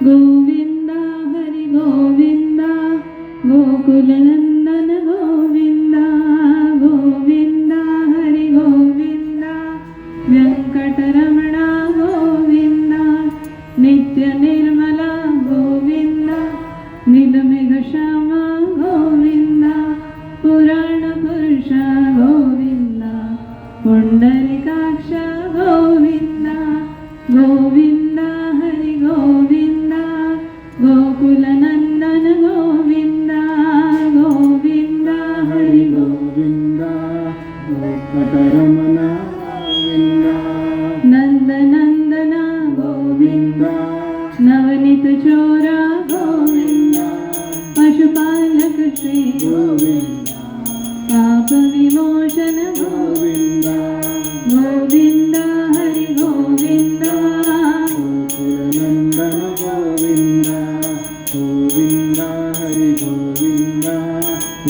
गोविंद हरि गोविंद गोकुलनंदन गोविंद गोविंद हरि गोविंद वेंकटरमण गोविंद नित्य निर्मल गोविंद नीलमेघ श्याम गोविंद पुराण पुरुष गोविंद पुंडरीकाक्ष गोविंद गोविंद हरि गोविंद गोकुलनंदन गोविंद गोविंद हरि गोविंद वेंकटरमण गोविंद नंदनंदन गोविंद नवनीत चोर गोविंद पशुपालक श्री गोविंद पाप विमोचन गोविंद गोविंद हरि गोविंद गोकुलनंदन गोविंद गोविंद हरि गोविंद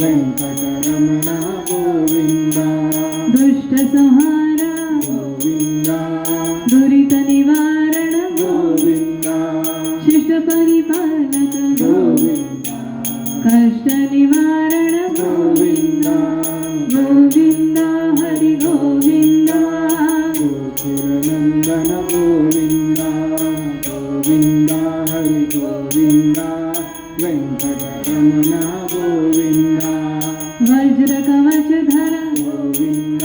वेंकटरमण गोविंद दुष्ट संहार गोविंद दुरित निवारण गोविंद शिष्ट परिपालक गोविंद कष्ट निवारण गोविंद गोविंद हरि गोविंद गोकुलनंदन गोविंद गोविंद हरि गोविंद वेंकटरमण गोविंद वज्र कवच धर गोविंद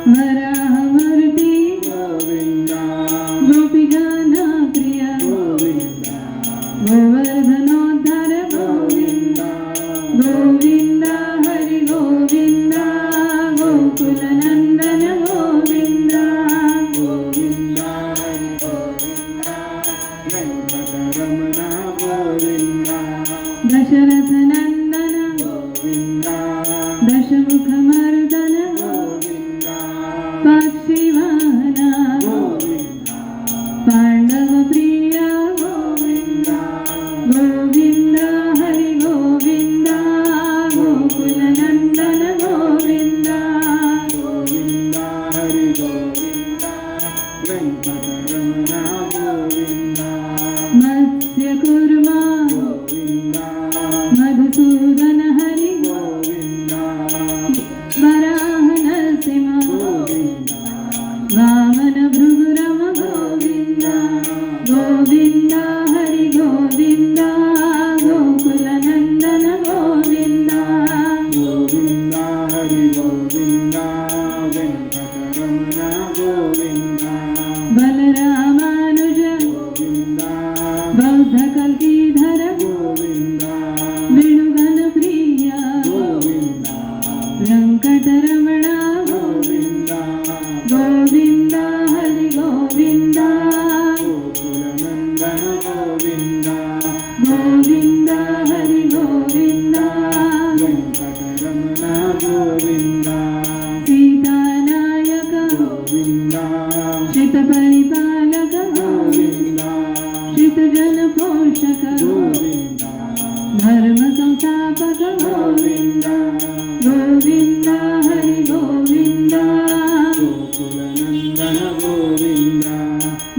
वराह मूर्ति गोविंद गोपीजन प्रिय गोविंद गोवर्धनोद्धार गोविंद गोविंद हरि गोविंद गोकुलनंदन गोविंद गोविंद हरि गोविंद वेंकटरमण गोविंद दशरथ नंदन गोविंद दशमुख मर्दन गोविंद पक्षी वाहन गोविंद पांडव प्रिय गोविंद गोविंद हरि गोविंद गोकुलनंदन गोविंद गोविंद हरि गोविंद वेंकटरमण गोविंद मत्स्य कूर्मा गोविंद मधुसूदन हरि गोविंद वराह नरसिंह गोविंद वामन भृगुरम गोविंद गोविंद हरि गोविंद गोकुलनंदन गोविंद गोविंद हरि गोविंद वेंकटरमण गोविंद बलरामानुज गोविंद बौद्ध कल्कीधर गोविंद वेणुगन प्रिय गोविंद वेंकटरमण गोविंद गोविंद हरि गोविंद गोकुलनंदन गोविंद गोविंद हरि गोविंद वेंकटरमण गोविंद सीतानायक गोविंद श्रित परिपालक गोविंद श्रित जन पोषक गोविंद धर्म संस्थापक गोविंद गोविंद हरि गोविंद गोकुलनंदन गोविंद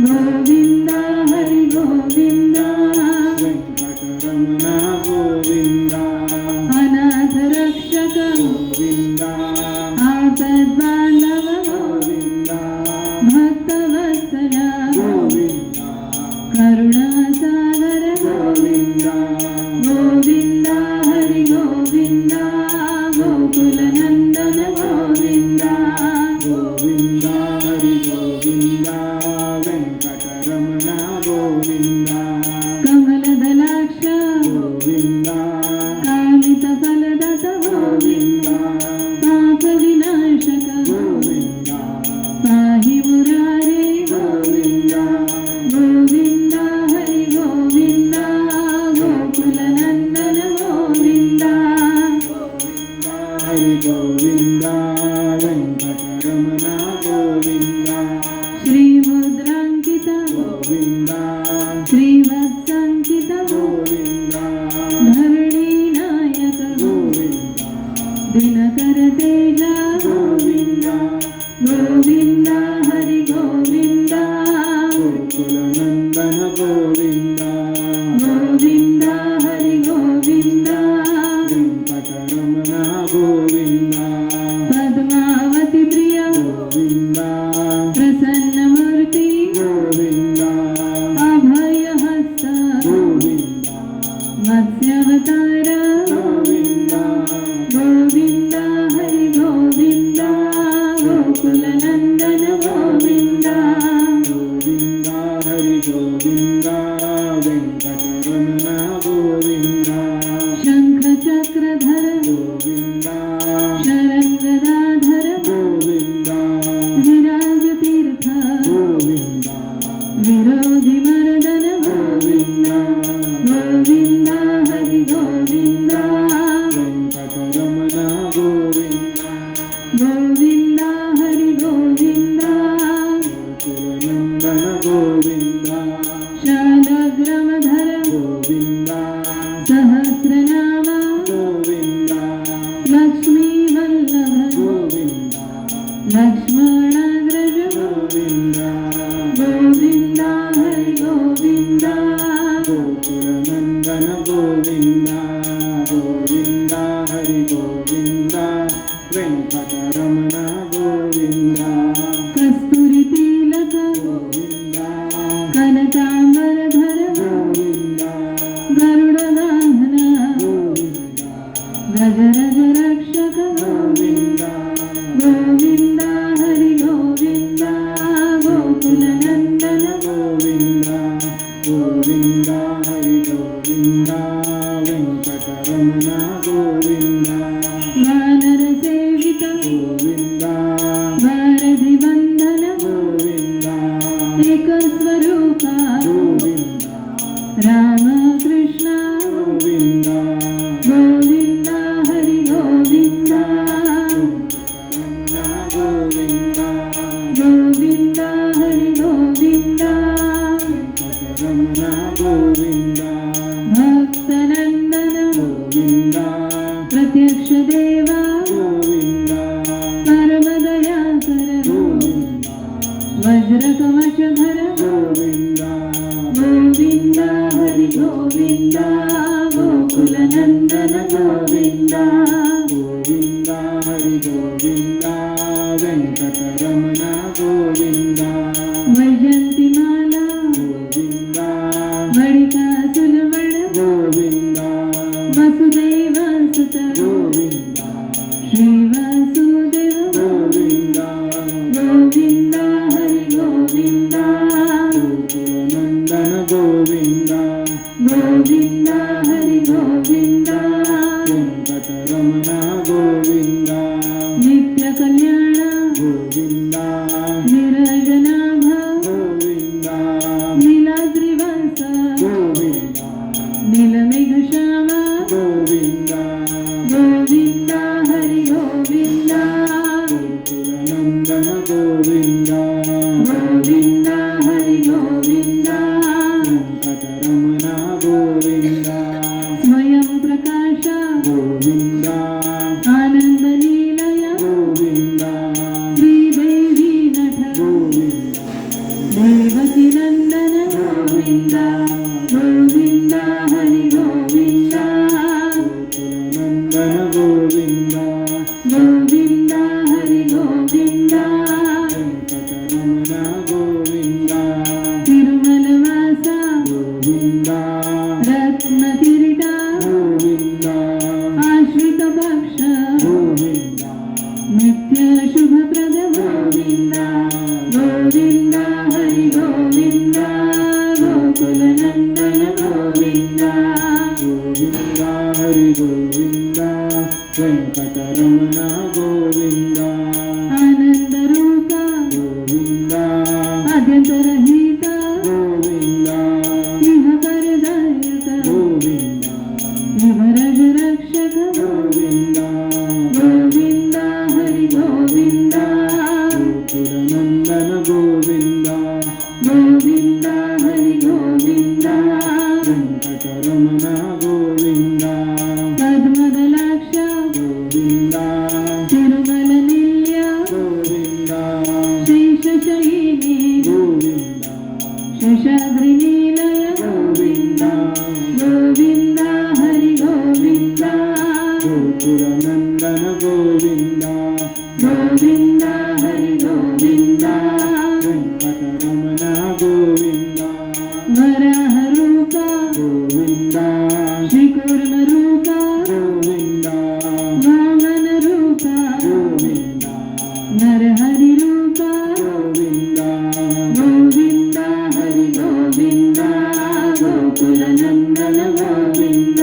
गोविंद हरि गोविंद वेंकटरमण गोविंद अनाथ रक्षक गोविंद आपद बांधव गोविंद भक्त वत्सल गोविंद करुणा सागर गोविंद गोविंद हरि गोविंद गोकुलनंदन गोविंद गोविंद हरि गोविंद वेंकटरमण गोविंद कमलदलाक्ष गोविंद कामित फलदत गोविंद पाप विनाशक गोविंद पाहि मुरारे गोविंद गोविंद हरि गोविंद गोकुलनंदन गोविंद गोविंद हरि गोविंद वेंकटरमण गोविंद श्रीमुद्रांकित गोविंद श्रीवत्संकित गोविंद धरणी नायक गोविंद दिनकर तेज गोविंद गोविंद हरि गोविंद गोकुलनंदन ಗೋವಿಂದ ಗೋವಿಂದ ಹರಿ ಗೋವಿಂದ ವೆಂಕಟರಮಣ ಗೋವಿಂದ ಪದ್ಮಾವತಿ ಪ್ರಿಯ ಗೋವಿಂದ ಪ್ರಸನ್ನ ಮೂರ್ತಿ ಗೋವಿಂದ ಅಭಯ ಹಸ್ತ ಗೋವಿಂದ ಮತ್ಸ್ಯಾವತಾರ ಗೋವಿಂದ ಗೋವಿಂದ ಹರಿ ಗೋವಿಂದ ಗೋಕುಲ ನಂದನ ಗೋವಿಂದ ಗೋವಿಂದ ಹರಿ ಗೋವಿಂದ ವೆಂಕಟರಮಣ ಗೋವಿಂದ ಶಂಖ ಚಕ್ರಧರ ಗೋವಿಂದ ಶರಂಗದಾಧರ ಗೋವಿಂದ ವಿರಾಜ ತೀರ್ಥ ಗೋವಿಂದ ವಿರೋಧಿ ಮರದನ ಗೋವಿಂದ ಗೋವಿಂದ ಹರಿ ಗೋವಿಂದ ವೆಂಕಟರಮಣ ಗೋವಿಂದ ಗೋವಿಂದ ಹರಿ ಗೋವಿಂದ ಗೋಕುಲನಂದನ ಗೋವಿಂದ ಶಾಲಗ್ರಾಮಧರ ಗೋವಿಂದ ಸಹಸ್ರನಾಮ ಗೋವಿಂದ ಲಕ್ಷ್ಮೀ ವಲ್ಲಭ ಗೋವಿಂದ ಲಕ್ಷ್ಮಣಾಗ್ರಜ ಗೋವಿಂದ ಗೋವಿಂದ ಹರಿ ಗೋವಿಂದ ಗೋಕುಲನಂದನ ಗೋವಿಂದ ಗೋವಿಂದ ಹರಿ ಗೋವಿಂದ ವೆಂಕಟರಮಣ ಗೋವಿಂದ ಕಸ್ತೂರಿ ತಿಲಕ ಗೋವಿಂದ ಕನಕಾಂಬರಧರ ಗೋವಿಂದ ಗರುಡ ವಾಹನ ಗೋವಿಂದ ಗಜರಜ ರಕ್ಷಕ ಗೋವಿಂದ ಗೋವಿಂದ ಹರಿ ಗೋವಿಂದ ಗೋಕುಲ ನಂದನ ಗೋವಿಂದ ಗೋವಿಂದ ಹರಿ ಗೋವಿಂದ ವೆಂಕಟರಮಣ ಗೋವಿಂದ ವಾನರ ಸೇವಿತ ಗೋವಿಂದ ಭಾರತಿ ಬಂಧನ ಗೋವಿಂದ ಏಕಸ್ವರೂಪ ಗೋವಿಂದ ರಾಮ ಕೃಷ್ಣ ಗೋವಿಂದ ಗೋವಿಂದ ಹರಿ ಗೋವಿಂದ ವೆಂಕಟರಮಣ ಗೋವಿಂದ ಗೋವಿಂದ ಹರಿ ಗೋವಿಂದ ವೆಂಕಟರಮಣ ಗೋವಿಂದ ಭಕ್ತನಂದನ ಗೋವಿಂದ ಪ್ರತ್ಯಕ್ಷ ದೇವ ಗೋವಿಂದ ಪರಮದಯಾಕರ ಗೋವಿಂದ ವಜ್ರ ಕವಚಧರ ಗೋವಿಂದ ಗೋವಿಂದ ಹರಿ ಗೋವಿಂದ ಗೋಕುಲ ನಂದನ ಗೋವಿಂದ ಗೋವಿಂದ ಹರಿ ಗೋವಿಂದ ವೆಂಕಟರಮಣ ಗೋವಿಂದ ವೈಜಂತಿ ಮಾಲಾ ಗೋವಿಂದ ಬಳಿಕಾ ಸುಲವಣ ಗೋವಿಂದ ವಸುದೇವ ಸುತ ಗೋವಿಂದ ಶ್ರೀ ವಾಸುದೇವ ಗೋವಿಂದ ಗೋವಿಂದ ಹರಿ ಗೋವಿಂದ ಗೋಕುಲನಂದನ ಗೋವಿಂದ ಗೋವಿಂದ ಹರಿ ಗೋವಿಂದ ವೆಂಕಟರಮಣ ಗೋವಿಂದ ನಿತ್ಯ ಕಲ್ಯಾಣ ಗೋವಿಂದ ನಿರಜನಾಭ ಗೋವಿಂದ ನೀಲಾದ್ರಿವಾಸ ಗೋವಿಂದ ನೀಲಮೇಘ ಶ್ಯಾಮ ಗೋವಿಂದ ಗೋವಿಂದ ಹರಿ ಗೋವಿಂದ ಗೋಕುಲನಂದನ ಗೋವಿಂದ ಗೋವಿಂದ ಹರಿ ಗೋವಿಂದ ವೆಂಕಟರಮಣ ಗೋವಿಂದ ಸ್ವಯಂ ಪ್ರಕಾಶ ಗೋವಿಂದ ಆನಂದ ಲೀಲಯ ಗೋವಿಂದ ಶ್ರೀದೇವಿ ನಟ ಗೋವಿಂದ ದೇವಕಿ ನಂದನ ಗೋವಿಂದ ಗೋವಿಂದ ಹರಿ ಗೋವಿಂದ ಗೋಕುಲನಂದನ ಗೋವಿಂದ ಗೋವಿಂದ ಹರಿ ಗೋವಿಂದ ವೆಂಕಟರಮಣ ಗೋವಿಂದ ತಿರುಮಲ ವಾಸ ಗೋವಿಂದ ರತ್ನ ಕಿರೀಟ ಗೋವಿಂದ ಆಶ್ರಿತ ಭಕ್ಷ ಗೋವಿಂದ ನಿತ್ಯ ಶುಭಪ್ರದ ಗೋವಿಂದ ಗೋವಿಂದ ಹರಿ ಗೋವಿಂದ ಗೋಕುಲ ನಂದನ ಗೋವಿಂದ ಗೋವಿಂದ ಹರಿ ಗೋವಿಂದ ವೆಂಕಟರಮಣ ಗೋವಿಂದ ಆನಂದ ರೂಪ ಗೋವಿಂದ ಆದ್ಯಂತರಹಿತ ಗೋವಿಂದ ಇಹ ಕರದಾಯಕ ಗೋವಿಂದ ಯುವರಜ ರಕ್ಷಕ ಗೋವಿಂದ ಗೋವಿಂದ ಹರಿ ಗೋವಿಂದ ಗೋಕುಲನಂದನ ಗೋವಿಂದ ಗೋವಿಂದ ಹರಿ ಗೋವಿಂದ ವೆಂಕಟರಮಣ ಗೋವಿಂದ ಪದ್ಮದಲಾಕ್ಷ ಗೋವಿಂದ ತಿರುಮಲ ನಿಲ್ಯ ಗೋವಿಂದ ಶೇಷಶಯೀನಿ ಗೋವಿಂದ ಶೇಷಾದ್ರಿ ನೀಲಯ ವರಾಹ ರೂಪ ಗೋವಿಂದ ಶ್ರೀಕೂರ್ಮ ರೂಪ ಗೋವಿಂದ ವಾಮನ ರೂಪ ಗೋವಿಂದ ನರಹರಿ ರೂಪ ಗೋವಿಂದ ಗೋವಿಂದ ಹರಿ ಗೋವಿಂದ ಗೋಕುಲ ನಂದನ ಗೋವಿಂದ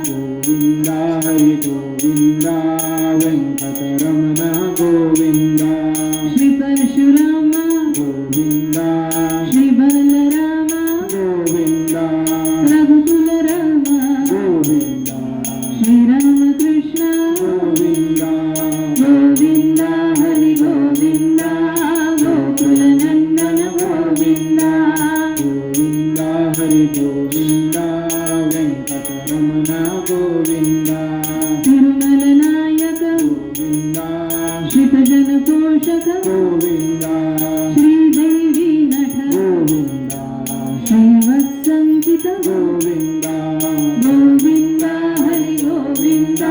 ಗೋವಿಂದ ಹರಿ ಗೋವಿಂದ ವೆಂಕಟರಮಣ ಗೋವಿಂದ ಶ್ರೀ ಪರಶುರಾಮ ಗೋವಿಂದ ಶ್ರೀ ಬಲರಾಮ ಗೋವಿಂದ ರಘುಕುಲ ರಾಮ ಗೋವಿಂದ ಶ್ರೀರಾಮಕೃಷ್ಣ ಗೋವಿಂದ ಗೋವಿಂದ ಹರಿ ಗೋವಿಂದ ಗೋಕುಲ ನಂದನ ಗೋವಿಂದ ಗೋವಿಂದ ಹರಿ ಗೋವಿಂದ ವೆಂಕಟರಮಣ ಗೋವಿಂದ ತಿರುಮಲ ನಾಯಕ ಗೋವಿಂದ ಶ್ರಿತಜನ ಪೋಷಕ ಗೋವಿಂದ ಶ್ರೀದೇವಿ ನಟ ಗೋವಿಂದ ಶ್ರೀವತ್ಸಂಕಿತ ಗೋವಿಂದ ಗೋವಿಂದ ಹರಿ ಗೋವಿಂದ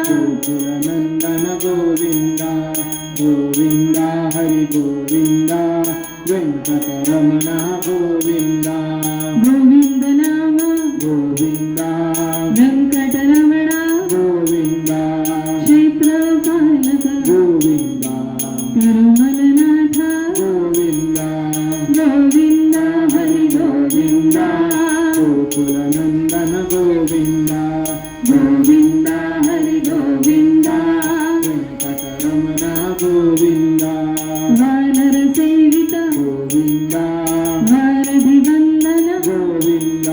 ಗೋಕುಲ ನಂದನ ಗೋವಿಂದ ಗೋವಿಂದ ಹರಿ ಗೋವಿಂದ ವೆಂಕಟರಮಣ ಗೋವಿಂದ ಗೋವಿಂದ ನಾಮ ಗೋವಿಂದ ವೆಂಕಟರಮಣ ಗೋವಿಂದ ಕ್ಷೇತ್ರ ಪಾಲಕ ಗೋವಿಂದ ತಿರುಮಲನಾಥ ಗೋವಿಂದ ಗೋವಿಂದ ಹರಿ ಗೋವಿಂದ ಗೋಕುಲ ನಂದನ ಗೋವಿಂದ ಗೋವಿಂದ ಹರಿ ಗೋವಿಂದ ವೆಂಕಟರಮಣ ಗೋವಿಂದ ವಾನರ ಸೇವಿತ ಗೋವಿಂದ ವಾರಧಿ ವಂದನ ಗೋವಿಂದ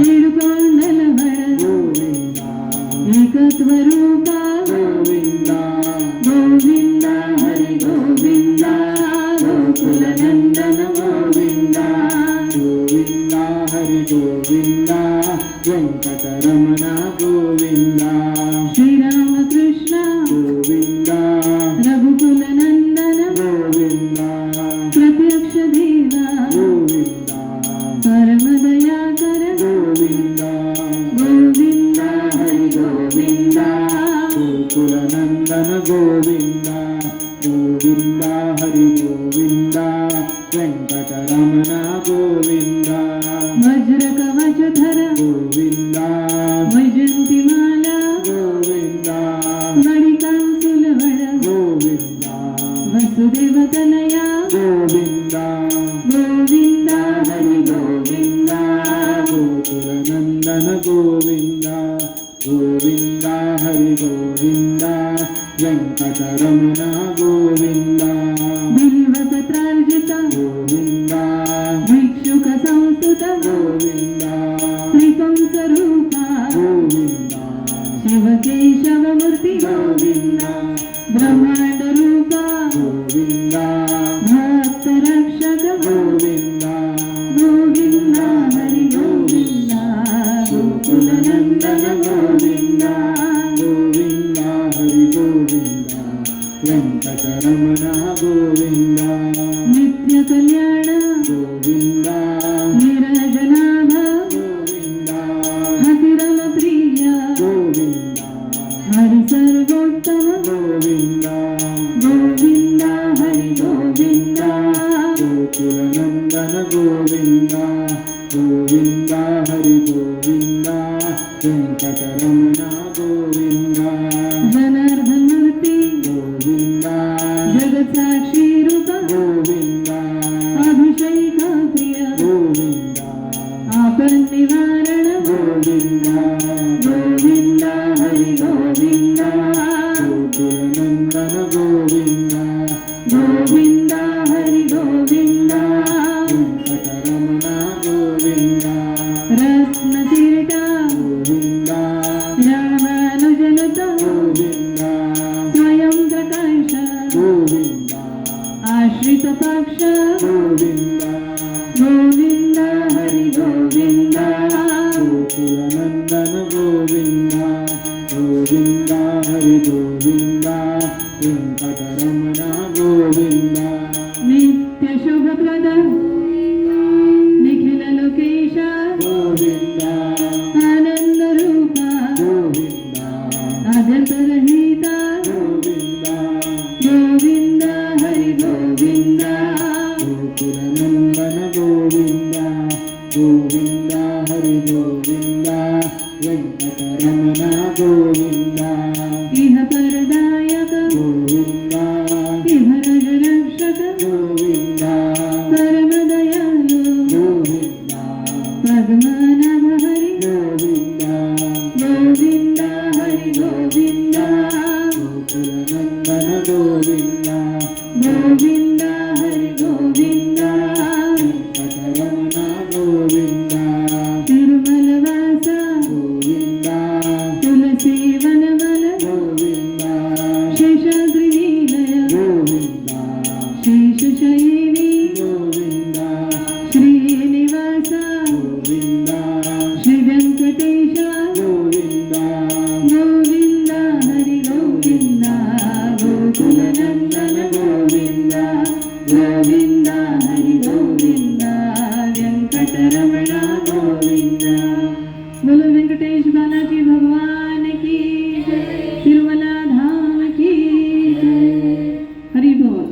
ಏಳುಕೊಂಡಲ ಹೊರ ಗೋವಿಂದ ಏಕತ್ವ ರೂಪ ಗೋವಿಂದ ಗೋವಿಂದ ಹರಿ ಗೋವಿಂದ ಗೋಕುಲ ನಂದನ ಗೋವಿಂದ ಗೋವಿಂದ ಹರಿ ಗೋವಿಂದ ವೆಂಕಟರಮಣ ಗೋವಿಂದ ಶ್ರೀರಾಮಕೃಷ್ಣ ಗೋವಿಂದ ರಘುಕುಲ ನಂದನ ಗೋವಿಂದ ಪ್ರತ್ಯಕ್ಷ ದೇವ ಗೋವಿಂದ ಪರಮ ದಯಾಕರ ಗೋವಿಂದ ಗೋವಿಂದ ಹರಿ ಗೋವಿಂದ ಗೋಕುಲ ನಂದನ ಗೋವಿಂದ ಗೋವಿಂದ ಹರಿ ಗೋವಿಂದ ವೆಂಕಟರಮಣ ಗೋವಿಂದ ವಜ್ರ ಕವಚಧರ ಗೋವಿಂದ ವೈಜಂತಿ ಮಾಲಾ ಗೋವಿಂದ ಬಳಿಕಾಂಸುಲವಳ ಗೋವಿಂದ ವಸುದೇವ ತನಯ ಗೋವಿಂದ ಗೋವಿಂದ ಹರಿ ಗೋವಿಂದ ಗೋಕುಲ ನಂದನ ಗೋವಿಂದ ಗೋವಿಂದ ಹರಿ ಗೋವಿಂದ ವೆಂಕಟರಮಣ ಗೋವಿಂದ ಬಿಲ್ವಪತ್ರಾರ್ಜಿತ ಗೋವಿಂದ ಭಿಕ್ಷುಕ ಸಂಸ್ತುತ ಗೋವಿಂದ ತ್ರಿಪಂಸ ರೂಪ ಗೋವಿಂದ ಶಿವಕೇಶವ ಮೂರ್ತಿ ಗೋವಿಂದ ಬ್ರಹ್ಮಾಂಡ ರೂಪ ಗೋವಿಂದ ಭಕ್ತ ರಕ್ಷಕ ಗೋವಿಂದ ಗೋವಿಂದ ಹರಿ ಗೋವಿಂದ ಗೋಕುಲ ನಂದನ ಗೋವಿಂದ ಗೋವಿಂದ ಹರಿ ಗೋವಿಂದ ವೆಂಕಟರಮಣ ಗೋವಿಂದ ನಿತ್ಯ ಕಲ್ಯಾಣ ಗೋವಿಂದ ನಿರಜನಾಭ ಗೋವಿಂದ ಹತಿರಮ ಪ್ರಿಯ ಗೋವಿಂದ ಹರಿ ಸರ್ವೋತ್ತಮ ಗೋವಿಂದ ಗೋವಿಂದ ಹರಿ ಗೋವಿಂದ ಗೋಕುಲ ನಂದನ ಗೋವಿಂದ ಗೋವಿಂದ ಹರಿ ಗೋವಿಂದ ವೆಂಕಟರಮಣ ಗೋವಿಂದ ಜನಾರ್ದನ ಮೂರ್ತಿ ಗೋವಿಂದ ಜಗತ್ ಸಾಕ್ಷಿ ರೂಪ ಗೋವಿಂದ ಅಭಿಷೇಕ ಪ್ರಿಯ ಗೋವಿಂದ ಆಪನ್ ನಿವಾರಣ ಗೋವಿಂದ ಗೋವಿಂದ ಹರಿ ಗೋವಿಂದ ಗೋಕುಲ ನಂದನ ಗೋವಿಂದ ಗೋವಿಂದ ಹರಿ ಗೋವಿಂದ ವೆಂಕಟರಮಣ ಗೋವಿಂದ ರತ್ನ ಕಿರೀಟ ಗೋವಿಂದ ರಾಮಾನುಜನುತ ಗೋವಿಂದ ಸ್ವಯಂ ಪ್ರಕಾಶ ಗೋವಿಂದ ಆಶ್ರಿತ ಪಕ್ಷ ಗೋವಿಂದ ಗೋವಿಂದ ಹರಿ ಗೋವಿಂದ ಗೋಕುಲ ನಂದನ ಗೋವಿಂದ ಗೋವಿಂದ ಹರಿ ಗೋವಿಂದ ವೆಂಕಟರಮಣ ಗೋವಿಂದ ನಿತ್ಯ ಶುಭಪ್ರದ ನಿಖಿಲ ಲೋಕೇಶ ಗೋವಿಂದ ಆನಂದ ರೂಪ ಗೋವಿಂದ ಅಜಂತರಹಿತ ಗೋವಿಂದ ಗೋವಿಂದ ಹರಿ ಗೋವಿಂದ ಗೋಕುಲ ನಂದನ ಗೋವಿಂದ गोविन्द हरि गोविन्द वेङ्कटरमण गोविन्द इह परदायक गोविन्द इह रक्षक गोविन्द परम दयालु गोविन्द पद्मनाभ हरि गोविन्द गोविन्द हरि गोविन्द गोकुलनन्दन गोविन्द गोविन्द हरि गोविन्द वेङ्कटरमण गोविन्द तिरुमलवास गोविन्द तुलसी वनमल गोविन्द शेषाद्रिनिलय गोविन्द शेषशयिनी गोविन्द श्रीनिवास गोविन्द श्री वेङ्कटेश गोविन्द गोविन्द हरि गोविन्द गोकुलनन्दन गोविन्द गोविन्द हरि गोविन्द वेङ्कटरमण गोविन्द। बोलो वेंकटेश बालाजी भगवान की जय, तिरुमला धाम की जय। हरि बोल।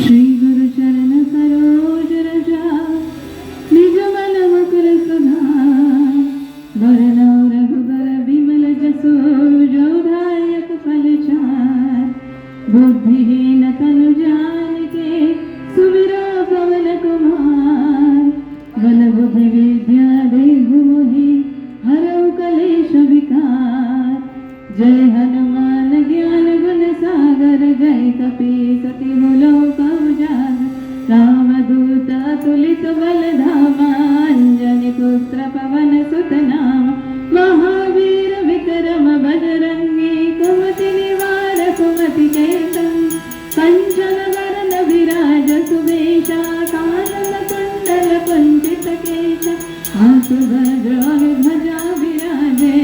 श्री गुरु चरण सरोज रजा निज मन मुकुर सुधार वरनौ रघुबर विमल जसो जो दायक फल चार बुद्धिहीन तनु जानिके सुमिरो पवन कुमार बल बुद्धि विद्या देहु मोहि हरौ कलेश विकार जय हनुमान ज्ञान गुण सागर जय कपी सति लोक उजागर रामदूत अतुलित बल धामा अंजनी पुत्र पवन सुत नाम महावीर विक्रम बजरंगी कुमति निवार सुमति के संग कंचन वरन विराज सुवेशा कानन कुंडल कुंचित केश हाथ वज्र ध्वजा विराजे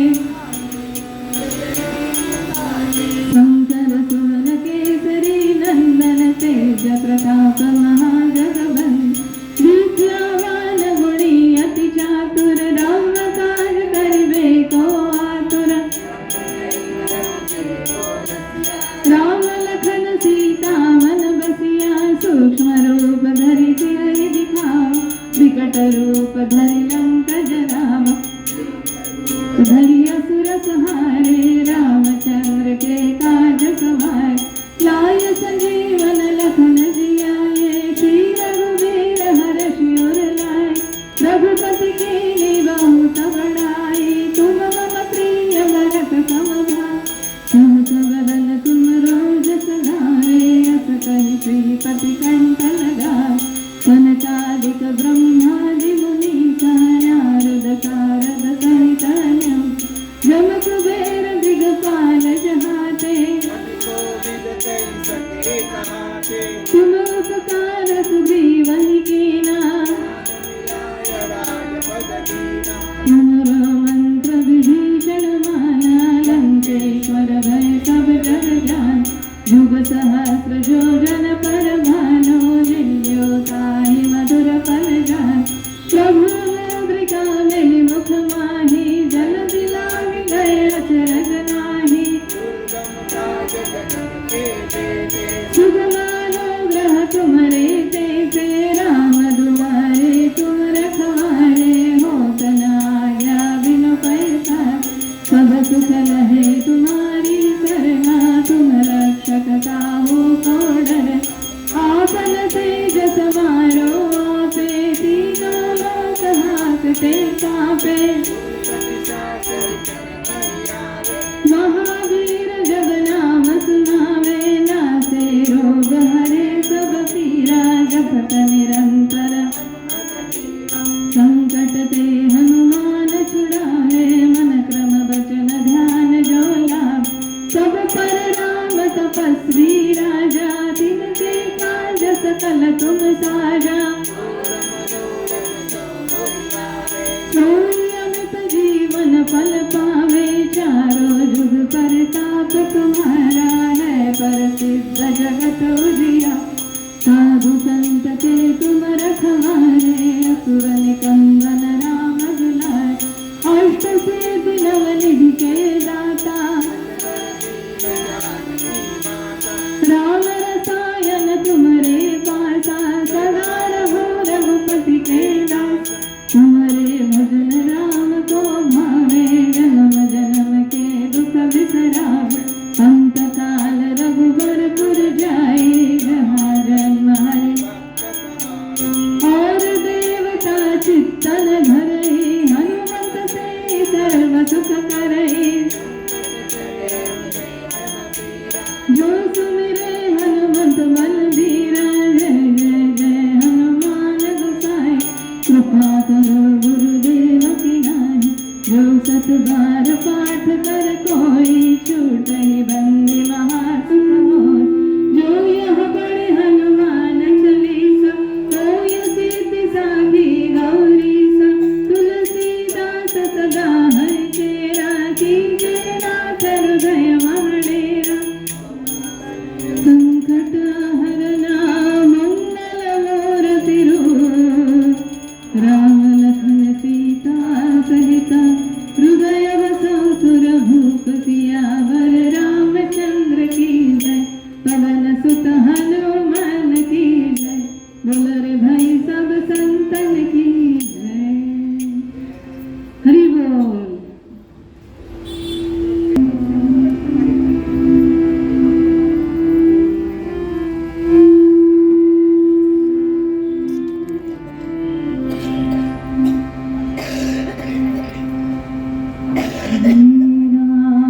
शंकर सुवन केसरी नंदन तेज प्रताप महाजगवंश विद्यावान गुणी अति चातुर राम काज करिबे को आतुर राम लखन सीता मन बसिया सूक्ष्म रूप धरि सियहि दिखावा विकट रूप धरि लंक जरावा धरि असुर संहारे रामचंद्र के काज सवारे लाय संजीवन लखन जियाए श्री रघुवीर हर्षि उर लाए रघुपति के बहुत बड़ाई तुम मम प्रिय भरत सम भाई सहस बदन तुम रोज सधारे अस कहि श्रीपति कंठ लगाए सनकादिक ब्रह्मादि मुनीसा नारद सारद सहित जम कुबेर दिगपाल जहाते तुम उपकार सुग्रीवन कीना तुमरो मंत्र विभीषण माना लंकेश्वर भय सब जग जान युग सहस्र योजन पर भानो जियो ताहि मधुर फल जान प्रभु मुद्रिका मेलि मुख माहि जल दिलाहि गए अचरज नाही सुगमानुग्रह तुम्हारे तेजे राम दुआरे तुम रखवारे हो तनाया बिनु पैसार सब सुख लहे तुम्हारी सरना तुम रक्षक काहू को डर आपन तेज समारो आपे तीनों लोक हाथते कापे महावीर जब नाम सुनावे नासे रोग हरे सब पीरा जपत निरंतर संकट ते हनुमान छुड़ावे मन क्रम बचन तपस्वी राजा तिनके काज सकल तुम साजा सोई अमित जीवन फल पावे चारों जुग परताप तुम्हारा है प्रसिद्ध जगत उजिया साधु संत के तुम रखवारे असुर निकंदन राम दुलारे अष्ट सिद्धि नवनिधि के दाता राम रसायन तुम्हारे पासा सदा रहो रघुपति के दास तुम्हारे भजन राम को भावे जन्म जन्म के दुख बिसरावे अंत काल रघुबरपुर जाए जहाँ जन्म हरि और देवता चित्तन धरे हनुमंत से सर्व सुख करे जो सुमिरे हनुमंत बलबीरा जय जय जय हनुमान गोसाई कृपा करो गुरुदेव की नाई जो सत बार पाठ कर कोई छूटहि बंदी महासुख होय जो यह पढ़े हनुमान चालीसा सोई सिद्धि साखी गौरीसा तुलसीदास सदा हरि तेरा कीजे नाथ हृदय महडेरा संकट हरना मंगल मूर्ति रूप राम लखन सीता सहित हृदय बसौ सुर भूप सियावर रामचंद्र की जय पवन सुत हनुमान की जय बोल रे भाई सब संतन की जय हरि बोल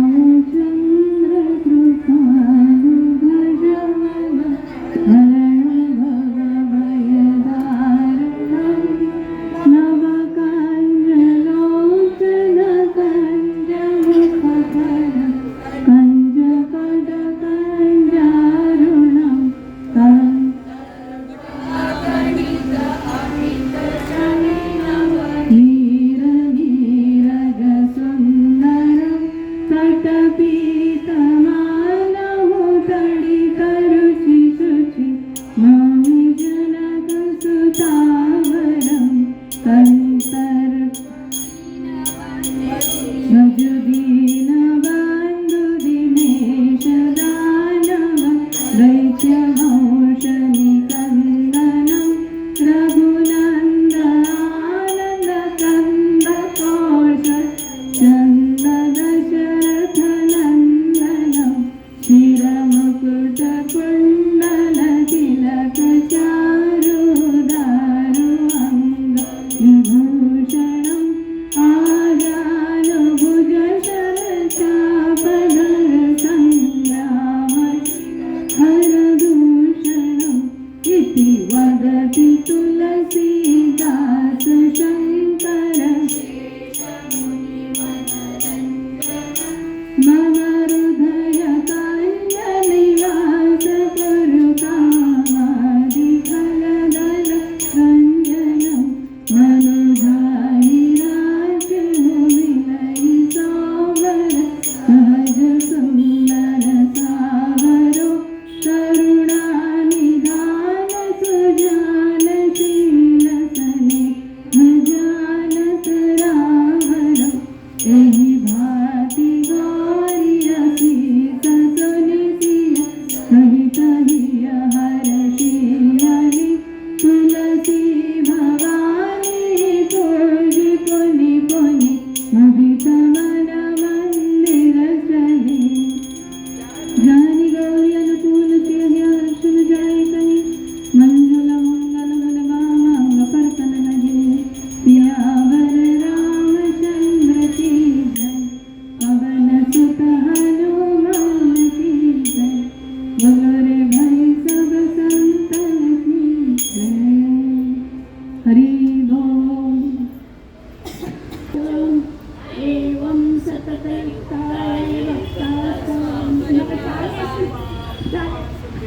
रामचंद्र कृपालु भजमन हरण भव भयदारणं नव कंज लोचन कंज मुखकर कंज पद कंजारुणं नीरनीरज सुन्दरं तटपीतमालहु तडितरुचि शुचि नौमि जनक सुतावरं तन्तर् रजुदीन बन्धु दिनेश दानव दैत्यवंशनिकन्दनं रघुनन्दन कंद कौश चंद दशरथ नंदनम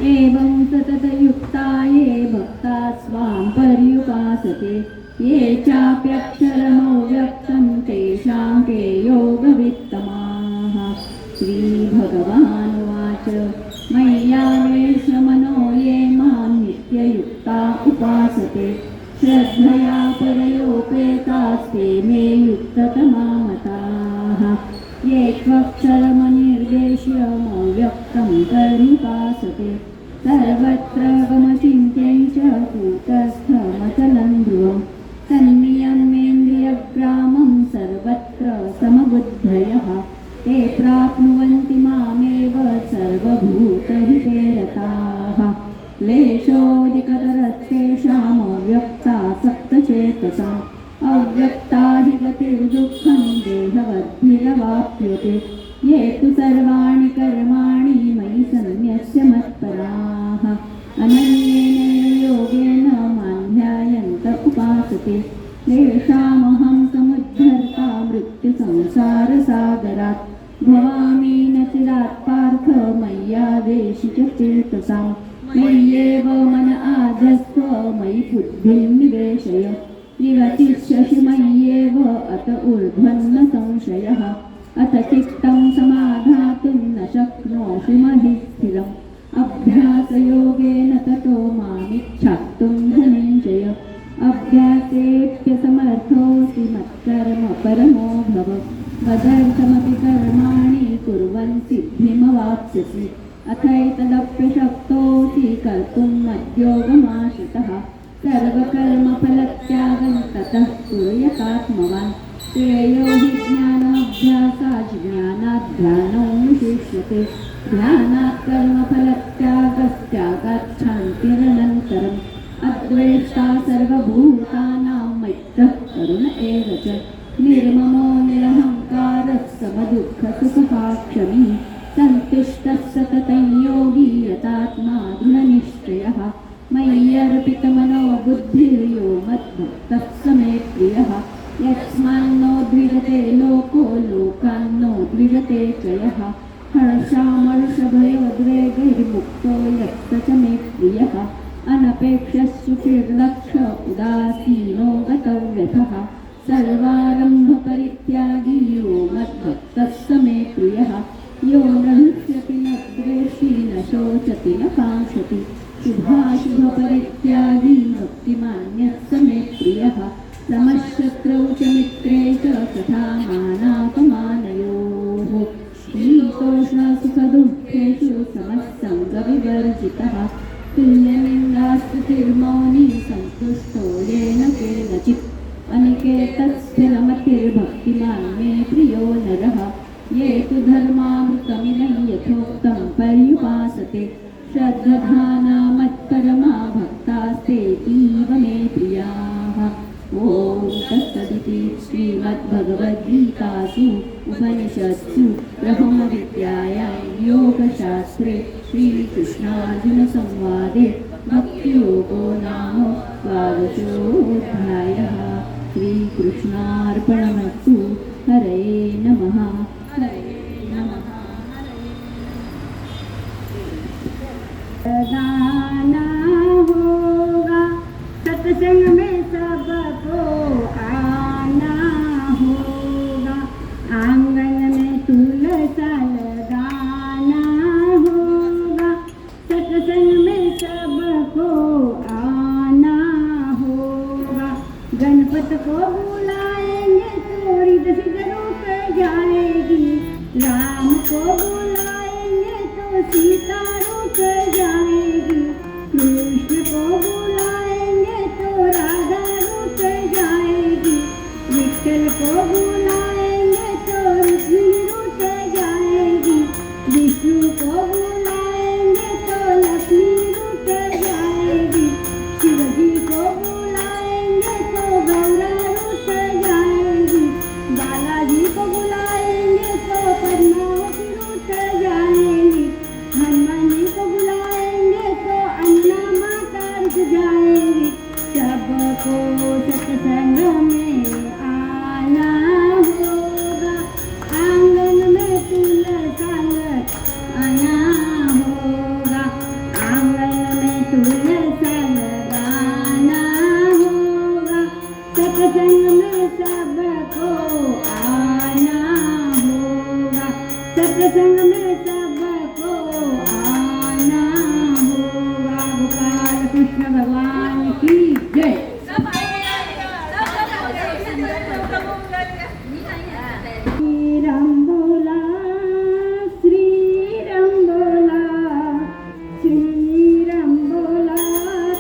एवं सततयुक्ता ये भक्ता स्वां पर्युपासते ये चाप्यक्षरमव्यक्तं तेषां के योगवित्तमाः। श्रीभगवानुवाच मय्यावेश मनो ये मां नित्ययुक्ता उपासते श्रद्धया परयोपेतास्ते मे युक्ततमा मताः। ये त्वक्षरमनिर्देश्यमव्यक्तं पर्युपासते सर्वत्र गमचिन्त्यं च कूटस्थमचलं ध्रुवं तन्नियमेन्द्रियग्रामं सर्वत्र समबुद्धयः ते प्राप्नुवन्ति मामेव सर्वभूतहिते रताः। क्लेशोऽधिकतरस्तेषामव्यक्तासक्तचेतसाम् अव्यक्ताधिगतिर्दुःखं देहवद्भिरवाप्यते ये तु सर्वाणि कर्माणि मयि सन्न्यस्य मत्पराः अनन्येन योगेन मां ध्यायन्त उपासते तेषामहं समुद्धर्ता मृत्युसंसारसागरात् भवामि न चिरात् पार्थ मय्यावेशितचेतसाम् मय्येव मन आधस्त्व मयि बुद्धिं निवेशय निरतिष्यसि मय्येव अत ऊर्ध्वन्न संशयः अथ चित्तं समाधातुं न शक्नोषि महि स्थिरम् अभ्यासयोगेन ततो मामिच्छाप्तुं धनञ्जय अभ्यासेऽप्यसमर्थोऽसि मत्कर्म परमो भव मदर्थमपि कर्माणि कुर्वन् सिद्धिमवाप्स्यसि अथैतदप्यशक्तोऽसि कर्तुं मद्योगमाश्रितः सर्वकर्मफलत्यागं ततः कुर्यात्मवान् श्रेयो हि ज्ञानाभ्यासात् ज्ञानात् ध्यानो विशिष्यते ध्यानात् कर्मफलत्यागस्त्यागात् शान्तिरनन्तरम् अद्वेष्टा सर्वभूतानां मैत्रः करुण एव च निर्ममो निरहङ्कारः समदुःखसुखः क्षमी सन्तुष्टः सततं योगी यतात्मा दृढनिश्चयः मय्यर्पितमनो बुद्धिर्यो मद्भक्तः स मे प्रियः यस्मान्नो द्विजते लोको लोकान्नो द्विजते च यः हर्षामर्षभयोद्वेगैर्मुक्तो यः स मे प्रियः अनपेक्षः सुचिर्लक्ष उदासीनो गतव्यथः सर्वारम्भपरित्यागी यो मद्भक्तः स मे प्रियः यो न हृष्यति न द्वेषी न शोचति न काङ्क्षति शुभाशुभपरित्यागी भक्तिमान्यः स मे प्रियः समशत्रौ च मित्रे च तथा मानापमानयोः शीतोष्णसुखदुःखेषु समस्सङ्गविवर्जितः तुल्यनिन्दास्तुतिर्मौनी सन्तुष्टो येन केनचित् अनिकेतस्थिरमतिर्भक्तिमान् मे प्रियो नरः ये तु धर्मामृतमिदं यथोक्तं पर्युपासते श्रद्धाना मत्परमा भक्तास्तेतीव मे प्रियाः। ॐ तत्सदिति श्रीमद्भगवद्गीतासु उपनिषत्सु ब्रह्मविद्यायां योगशास्त्रे श्रीकृष्णार्जुनसंवादे भक्तियोगो नाम द्वादशोऽध्यायः। श्रीकृष्णार्पणमस्तु। हरे नमः। गाना होगा सत्संग में सबको आना होगा आंगन में तुलसा लगाना होगा सत्संग में सबको आना होगा गणपत को बुलाएंगे थोड़ी दस रुक जाएगी राम को बुलाएंगे तो सीता रुक जाएगी कृष्ण को बुलाएंगे तो राधा रुक जाएगी विठल को बुलाएंगे तो रुक्मिणी रुक जाएगी विष्णु को बुलाएंगे तो लक्ष्मी रुक जाएगी शिव जी को बुलाएंगे तो गौरा रुक जाएगी बालाजी को बुलाएंगे तो पद्मावती रुक जाएगी हनुमान जी सत्संग में सबको आना होगा। गोपाल कृष्ण भगवान की जय। श्री राम बोला, श्री राम बोला, श्री राम बोला,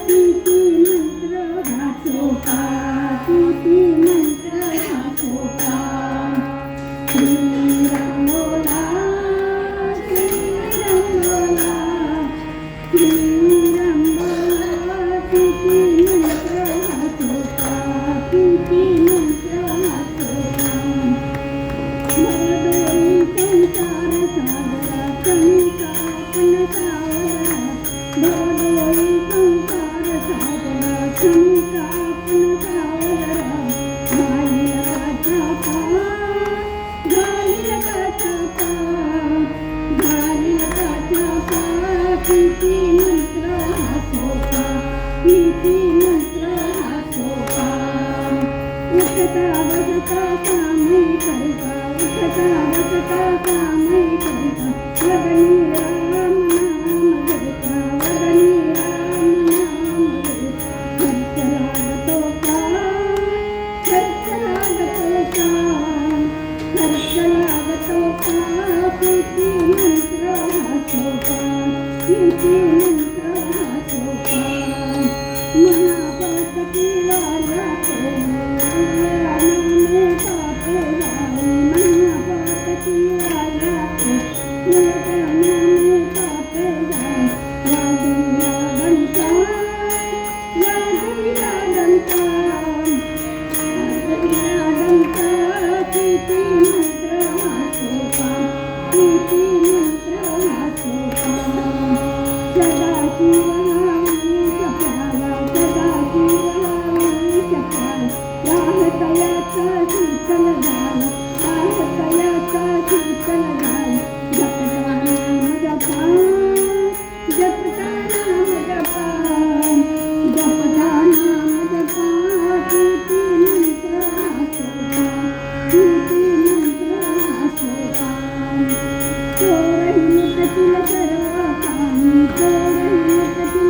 किती मंत्र घासो का, किती मंत्र घासो का। श्री राम बोला, श्री राम बोला, श्री राम बोला, किती मंत्र घासो का, किती मंत्र घासो का। मरदोई संसार सागरा, कणिका पण सावरा। मरदोई संसार सागरा, कणिका पण सावरा। घालील काचा पाय, घालील काचा पाय, घालील काचा पाय। किती मंत्र घासो का, किती मंत्र घासो का। उठता बसता कामही करता, उठता बसता कामही करता। वदनी राम नाम जपता, वदनी राम नाम जपता। खर्च लागतो का, खर्च लागतो का, खर्च लागतो का। किती मंत्र घासो का, किती मंत्र घासो का। महापातकी वाला तो में पापे जाए, महापातकी वाला तो में पापे जाए। वादुला डंका, वादुला डंका, वादुला डंका। किती मंत्र घासो का, किती मंत्र घासो का। सदाशिव नामी जपाला, सदाशिव नामी जपाला। राहतयाचा कीर्तन झाला, राहतयाचा कीर्तन झाला। जपता नाम जपा, जपता नाम जपा, जपता नाम जपा। किती मंत्र घासो का, किती मंत्र घासो का। चोरही मुकतील सर्व कामी, चोरही मुकतील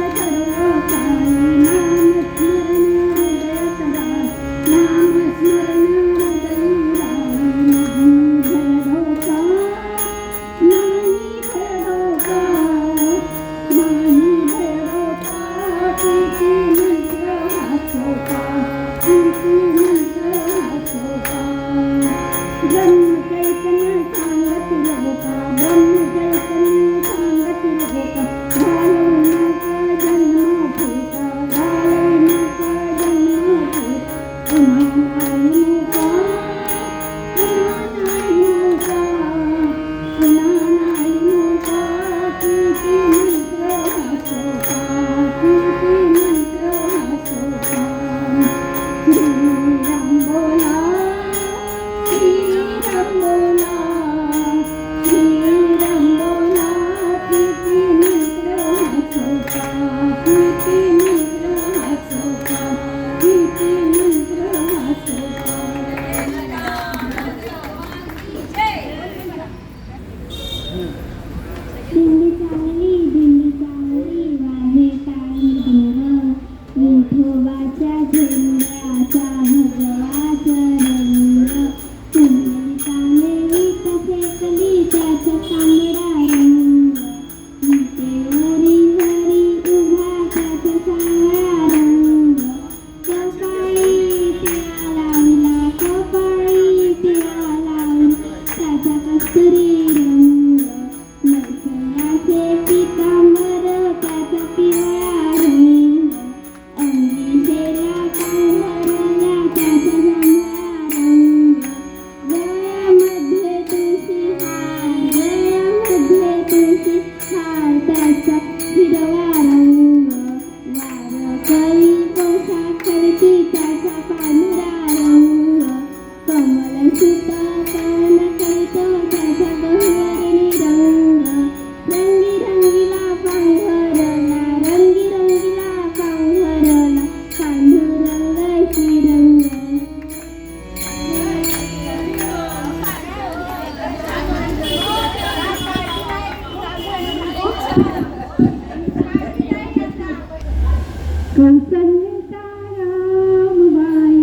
कौसल्यता रामबाई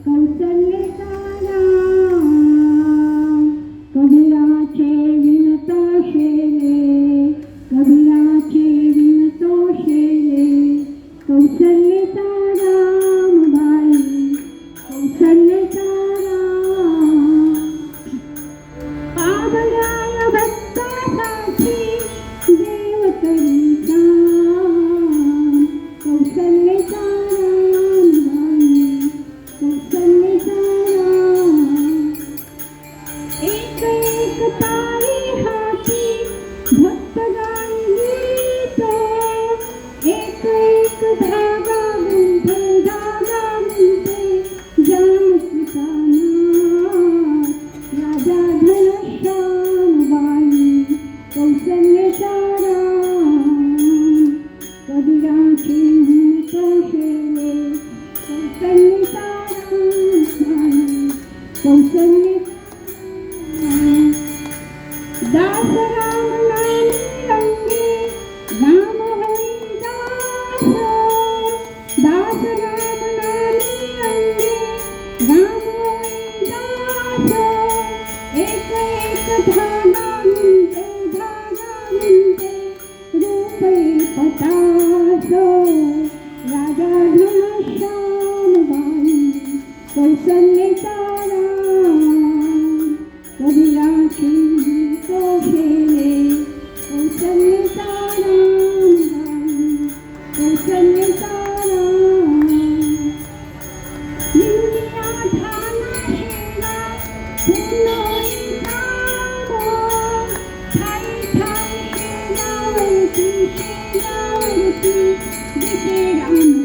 कौसल्यता राम कबीराचे विणतो शेले कबीराचे विणतो शेले कौसल्यता रामबाई कौसल्यता राम पावलाय भक्तासाठी देव तरी कौसल्यता रामबाई कौसल्यता राम एक एक तारी हाती भक्त गाई गीत एक एक धागा गुंठे जानकी कानात राजा घनश्यामबाई कौसल्यता राम कबीराची विणतो शेले कौसल्यता रामबाई कौसल्यता दास राम नामी रंगे राम हरी दास दास राम नामी रंगे राम हरी दास एक एक धागा गुंते रूपे पटास राजा घनश्यामबाई कौसल्यता राम कबीराची विणतो शेले कौसल्यता रामबाई कौसल्यता राम इंदिया ठाणा शेला फुलोई कामो ठाई ठाई शेलावरती दिसे राम